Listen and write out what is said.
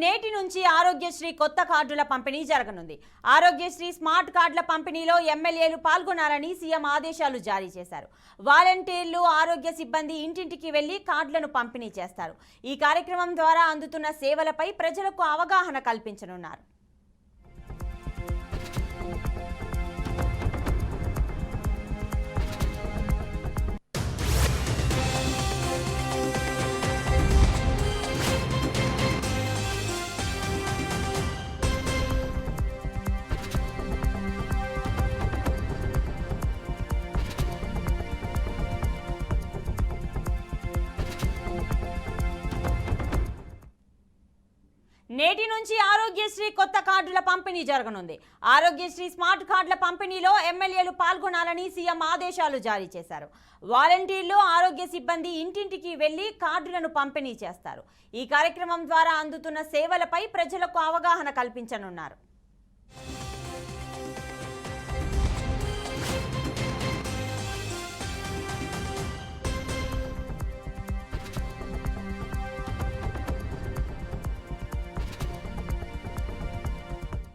నేటి నుంచి ఆరోగ్యశ్రీ కొత్త కార్డుల పంపిణీ జరగనుంది. ఆరోగ్యశ్రీ స్మార్ట్ కార్డుల పంపిణీలో ఎమ్మెల్యేలు పాల్గొనాలని సీఎం ఆదేశాలు జారీ చేశారు. వాలంటీర్లు, ఆరోగ్య సిబ్బంది ఇంటింటికి వెళ్లి కార్డులను పంపిణీ చేస్తారు. ఈ కార్యక్రమం ద్వారా అందుతున్న సేవలపై ప్రజలకు అవగాహన కల్పించనున్నారు. నేటి నుంచి ఆరోగ్యశ్రీ కొత్త కార్డుల పంపిణీ జరగనుంది. ఆరోగ్యశ్రీ స్మార్ట్ కార్డుల పంపిణీలో ఎమ్మెల్యేలు పాల్గొనాలని సీఎం ఆదేశాలు జారీ చేశారు. వాలంటీర్లు, ఆరోగ్య సిబ్బంది ఇంటింటికి వెళ్లి కార్డులను పంపిణీ చేస్తారు. ఈ కార్యక్రమం ద్వారా అందుతున్న సేవలపై ప్రజలకు అవగాహన కల్పించనున్నారు.